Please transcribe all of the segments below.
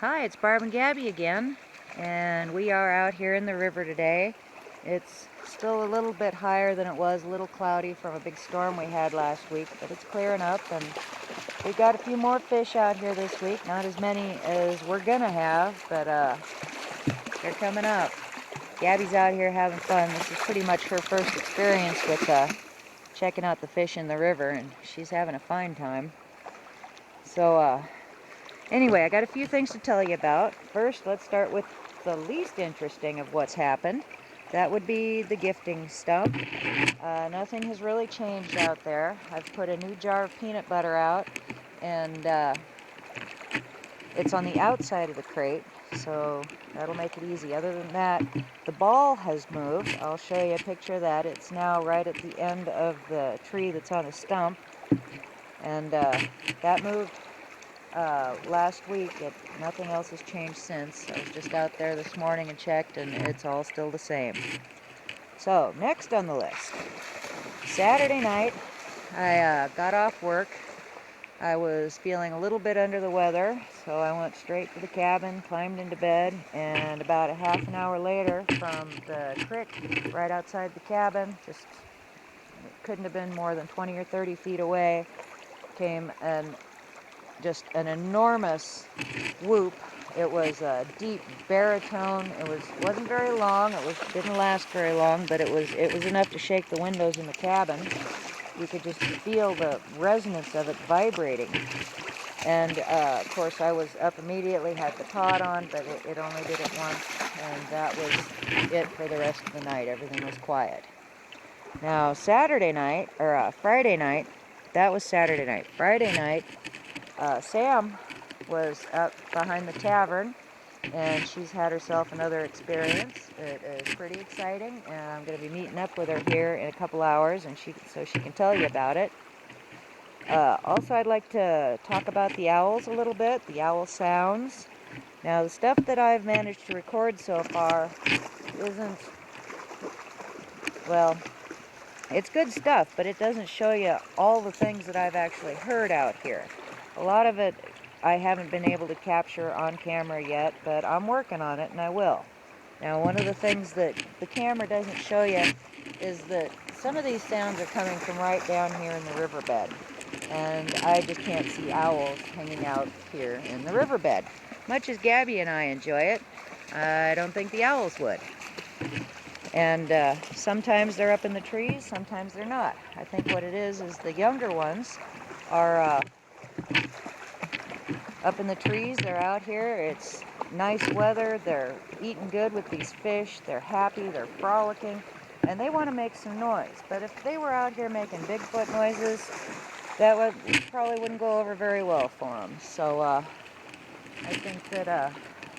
Hi, it's Barb and Gabby again, and we are out here in the river today. It's still a little bit higher than it was, a little cloudy from a big storm we had last week, but it's clearing up, and we've got a few more fish out here this week. Not as many as we're gonna have, but they're coming up. Gabby's out here having fun. This is pretty much her first experience with checking out the fish in the river, and she's having a fine time. So, anyway, I got a few things to tell you about. First, let's start with the least interesting of what's happened. That would be the gifting stump. Nothing has really changed out there. I've put a new jar of peanut butter out, and it's on the outside of the crate, so that'll make it easy. Other than that, the ball has moved. I'll show you a picture of that. It's now right at the end of the tree that's on the stump, and that moved last week. Nothing else has changed since. I was just out there this morning and checked, and it's all still the same. So, next on the list. Saturday night, I got off work. I was feeling a little bit under the weather, so I went straight to the cabin, climbed into bed, and about a half an hour later from the creek right outside the cabin, just couldn't have been more than 20 or 30 feet away, came just an enormous whoop. It was a deep baritone. Wasn't very long. Didn't last very long, but it was enough to shake the windows in the cabin. You could just feel the resonance of it vibrating. And of course, I was up immediately, had the cot on, but it only did it once, and that was it for the rest of the night. Everything was quiet. Now, Friday night, that was Saturday night. Friday night, Sam was up behind the tavern, and she's had herself another experience. It is pretty exciting, and I'm going to be meeting up with her here in a couple hours, and so she can tell you about it. Also, I'd like to talk about the owls a little bit, the owl sounds. Now, the stuff that I've managed to record so far isn't, well, it's good stuff, but it doesn't show you all the things that I've actually heard out here. A lot of it I haven't been able to capture on camera yet, but I'm working on it, and I will. Now, one of the things that the camera doesn't show you is that some of these sounds are coming from right down here in the riverbed, and I just can't see owls hanging out here in the riverbed. Much as Gabby and I enjoy it, I don't think the owls would. And sometimes they're up in the trees, sometimes they're not. I think what it is the younger ones are up in the trees. They're out here. It's nice weather. They're eating good with these fish. They're happy. They're frolicking. And they want to make some noise. But if they were out here making Bigfoot noises, that probably wouldn't go over very well for them. So I think that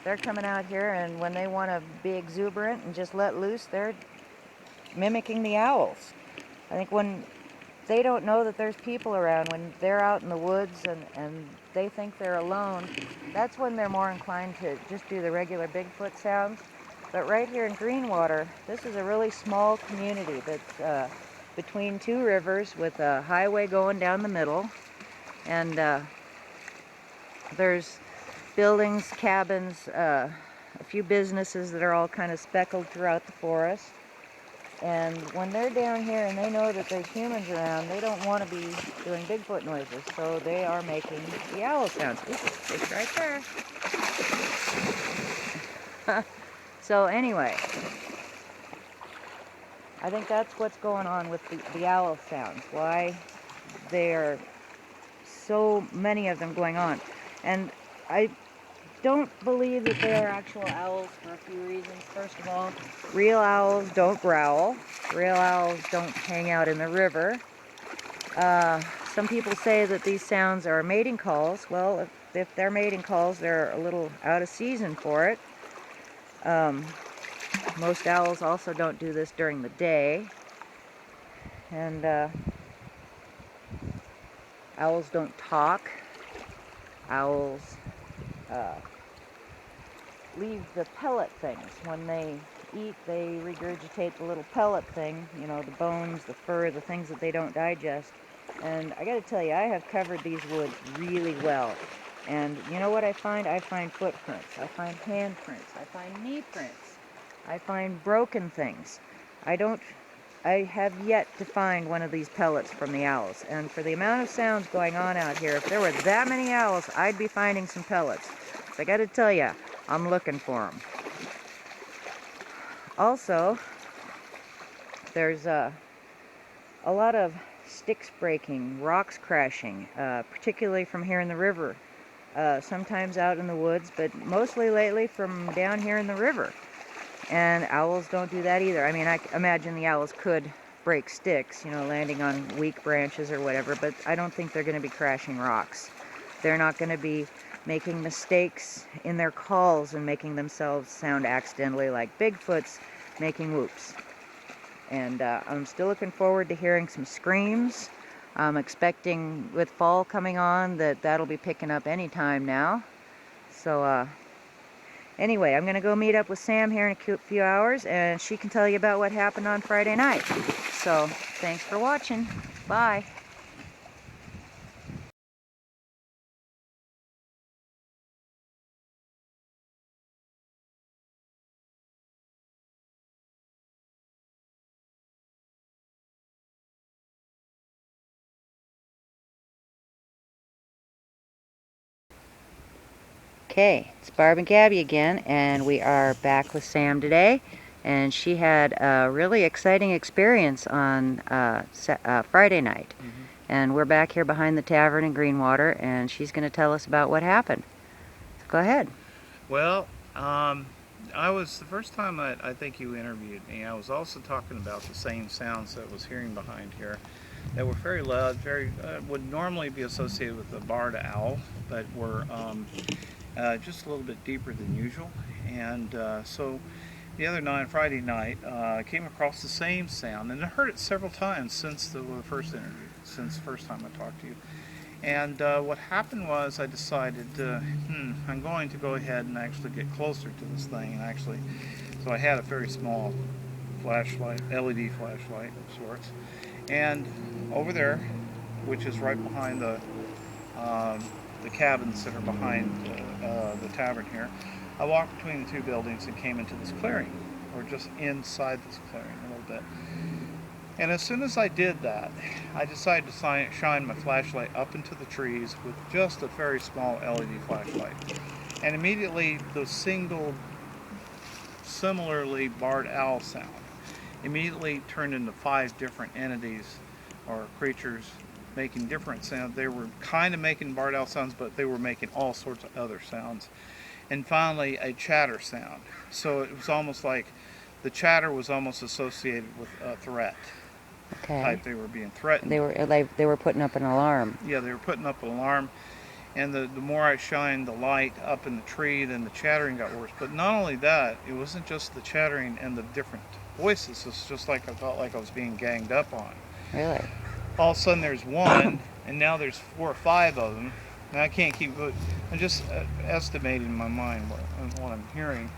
they're coming out here, and when they want to be exuberant and just let loose, they're mimicking the owls. I think when they don't know that there's people around, when they're out in the woods and they think they're alone, that's when they're more inclined to just do the regular Bigfoot sounds. But right here in Greenwater, this is a really small community that's between two rivers with a highway going down the middle. And there's buildings, cabins, a few businesses that are all kind of speckled throughout the forest. And when they're down here and they know that there's humans around, they don't want to be doing Bigfoot noises, so they are making the owl sounds. Ooh, fish right there. So anyway, I think that's what's going on with the owl sounds, why there are so many of them going on. And I don't believe that they are actual owls for a few reasons. First of all, real owls don't growl. Real owls don't hang out in the river. Some people say that these sounds are mating calls. Well, if they're mating calls, they're a little out of season for it. Most owls also don't do this during the day. And owls don't talk. Owls leave the pellet things. When they eat, they regurgitate the little pellet thing, you know, the bones, the fur, the things that they don't digest. And I gotta tell you, I have covered these woods really well. And you know what I find? I find footprints, I find handprints, I find knee prints, I find broken things. I have yet to find one of these pellets from the owls. And for the amount of sounds going on out here, if there were that many owls, I'd be finding some pellets. So I gotta tell you, I'm looking for them. Also, there's a lot of sticks breaking, rocks crashing, particularly from here in the river. Sometimes out in the woods, but mostly lately from down here in the river. And owls don't do that either. I mean, I imagine the owls could break sticks, you know, landing on weak branches or whatever, but I don't think they're going to be crashing rocks. They're not going to be making mistakes in their calls and making themselves sound accidentally like Bigfoot's making whoops. And I'm still looking forward to hearing some screams. I'm expecting with fall coming on that'll be picking up any time now. So anyway, I'm going to go meet up with Sam here in a few hours, and she can tell you about what happened on Friday night. So thanks for watching. Bye. Okay, it's Barb and Gabby again, and we are back with Sam today. And she had a really exciting experience on Friday night. And we're back here behind the tavern in Greenwater, and she's going to tell us about what happened. So go ahead. Well, I was the first time I think you interviewed me. I was also talking about the same sounds that I was hearing behind here that were very loud, very would normally be associated with the barred owl, but were just a little bit deeper than usual. And so the other night, Friday night, I came across the same sound, and I heard it several times since the first interview, since the first time I talked to you. And what happened was I decided, I'm going to go ahead and actually get closer to this thing. And actually, so I had a very small flashlight, LED flashlight of sorts. And over there, which is right behind the cabins that are behind the tavern here, I walked between the two buildings and came into this clearing, or just inside this clearing a little bit. And as soon as I did that, I decided to shine my flashlight up into the trees with just a very small LED flashlight. And immediately the single, similarly barred owl sound immediately turned into 5 different entities or creatures making different sounds. They were kind of making barred owl sounds, but they were making all sorts of other sounds. And finally, a chatter sound. So it was almost like the chatter was almost associated with a threat. Okay. Type. They were being threatened. They were putting up an alarm. Yeah, they were putting up an alarm. And the more I shined the light up in the tree, then the chattering got worse. But not only that, it wasn't just the chattering and the different voices. It's just like I felt like I was being ganged up on. Really? All of a sudden there's one, and now there's 4 or 5 of them. And I can't keep good. I'm just estimating in my mind what I'm hearing.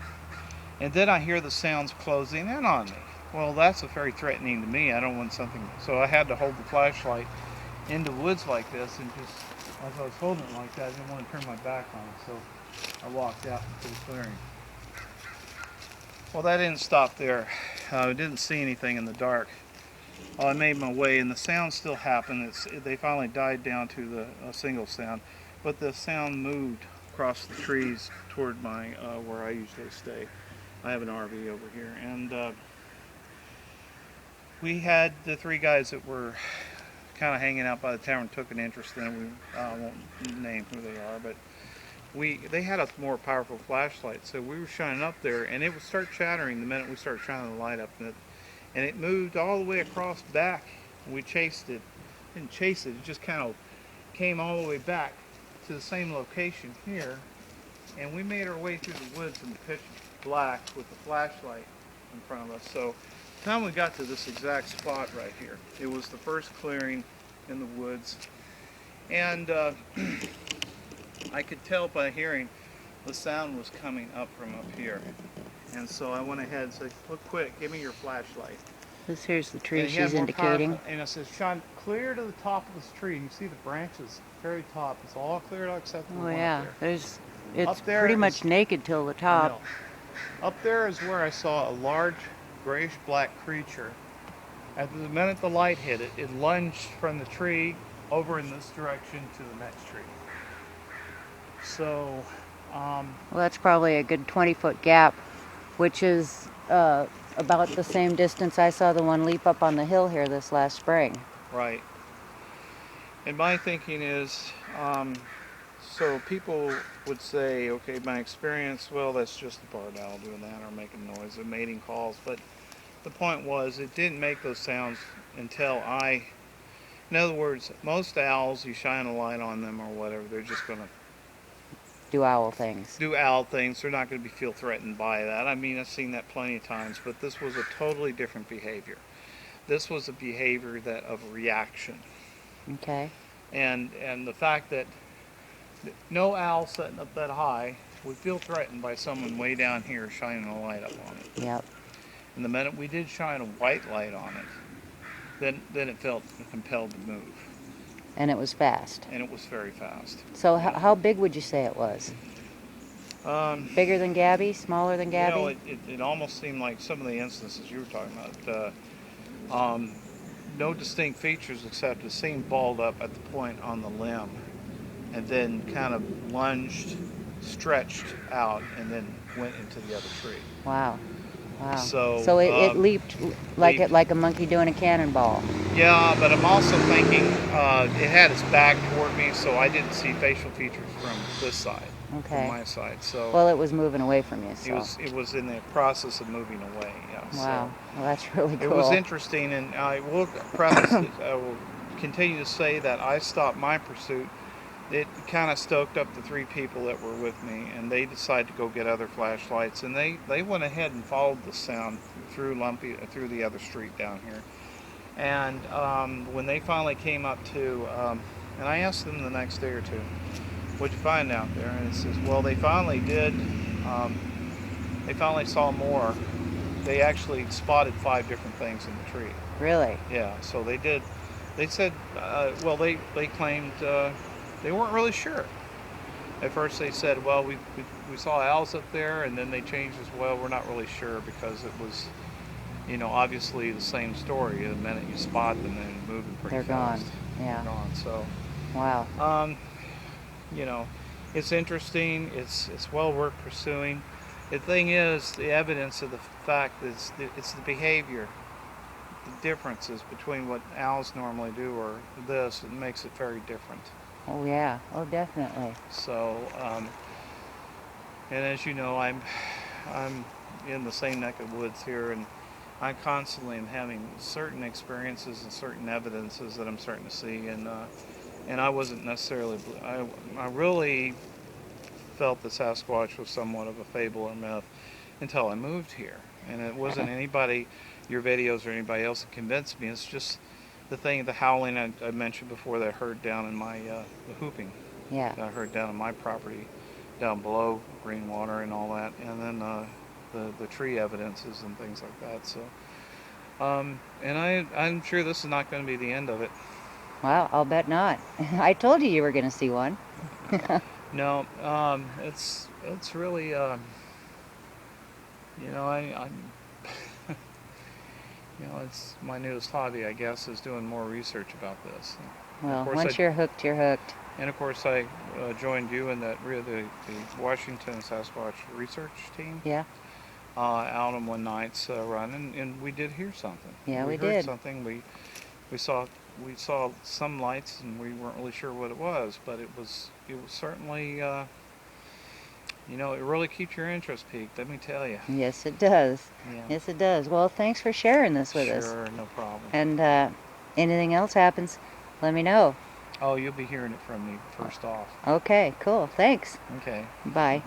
And then I hear the sounds closing in on me. Well, that's very threatening to me. I don't want something. So I had to hold the flashlight in the woods like this, and just as I was holding it like that, I didn't want to turn my back on it. So I walked out into the clearing. Well, that didn't stop there. I didn't see anything in the dark. I made my way, and the sound still happened. They finally died down to a single sound, but the sound moved across the trees toward my where I usually stay. I have an RV over here, and we had the 3 guys that were kind of hanging out by the tavern took an interest in it. We won't name who they are, but they had a more powerful flashlight, so we were shining up there, and it would start chattering the minute we started shining the light up in it, and it moved all the way across back. And we chased it. Didn't chase it. It just kind of came all the way back to the same location here, and we made our way through the woods in the pitch black with the flashlight in front of us. So by the time we got to this exact spot right here, it was the first clearing in the woods, and I could tell by hearing the sound was coming up from up here. And so I went ahead and said, look quick, give me your flashlight. This here's the tree And he had she's more indicating. powerful, and it says shine clear to the top of this tree, and you see the branches, very top. It's all cleared out except for the Oh one yeah, up there. it's Up there pretty is, much naked till the I top. know. Up there is where I saw a large grayish-black creature. At the minute the light hit it, it lunged from the tree over in this direction to the next tree. So, Well, that's probably a good 20-foot gap, which is about the same distance I saw the one leap up on the hill here this last spring. right. And my thinking is, so people would say, okay, my experience, well, that's just the barred owl doing that or making noise or mating calls. But the point was, it didn't make those sounds until in other words, most owls, you shine a light on them or whatever, they're just going to Do owl things. do owl things. They're not going to feel threatened by that. I mean, I've seen that plenty of times, but this was a totally different behavior. This was a behavior of reaction. Okay. And the fact that no owl sitting up that high would feel threatened by someone way down here shining a light up on it. Yep. And the minute we did shine a white light on it, then it felt compelled to move. And it was fast. And it was very fast. So how big would you say it was? Bigger than Gabby? Smaller than Gabby? You know, it almost seemed like some of the instances you were talking about. No distinct features except it seemed balled up at the point on the limb and then kind of lunged, stretched out, and then went into the other tree. Wow. Wow. So it leaped like a monkey doing a cannonball. Yeah, but I'm also thinking it had its back toward me, so I didn't see facial features from this side, Okay. from my side. So Well, it was moving away from you, so. it was in the process of moving away. Yeah. Wow. Well, that's really cool. It was interesting, and I will preface it, I will continue to say that I stopped my pursuit. It kind of stoked up the three people that were with me, and they decided to go get other flashlights, and they went ahead and followed the sound through the other street down here. And when they finally came up to, and I asked them the next day or two, what'd you find out there? And it says, well, they finally did, they finally saw more. They actually spotted 5 different things in the tree. Really? Yeah, so they did. They said, well, they claimed they weren't really sure. At first they said, well, we saw owls up there, and then they changed as well. We're not really sure because it was, you know, obviously the same story. The minute you spot them, they're moving pretty They're fast. gone. Yeah. They're gone. So, Wow. you know, it's interesting. It's well worth pursuing. The thing is, the evidence of the fact that it's the behavior, the differences between what owls normally do or this, it makes it very different. Oh yeah. Oh, definitely. So, and as you know, I'm in the same neck of woods here, and I constantly am having certain experiences and certain evidences that I'm starting to see, and I wasn't necessarily, I really felt that Sasquatch was somewhat of a fable or myth until I moved here, and it wasn't anybody, your videos or anybody else that convinced me. It's just the howling I mentioned before that I heard down in my, the hooping Yeah. that I heard down on my property, down below Greenwater and all that, and then the tree evidences and things like that. So, and I'm sure this is not going to be the end of it. Wow, I'll bet not. I told you were going to see one. No, it's really, you know, I'm you know, it's my newest hobby, I guess, is doing more research about this. Well, once you're hooked, you're hooked. And of course, I joined you in that the Washington Sasquatch research team. Yeah. Out on one night's run, and we did hear something. Yeah, we heard did. Something. We saw some lights, and we weren't really sure what it was, but it was certainly. You know, it really keeps your interest peaked, let me tell you. Yes, it does. Yeah. Yes, it does. Well, thanks for sharing this with us. Sure, no problem. And anything else happens, let me know. Oh, you'll be hearing it from me first off. Okay, cool. Thanks. Okay. Bye.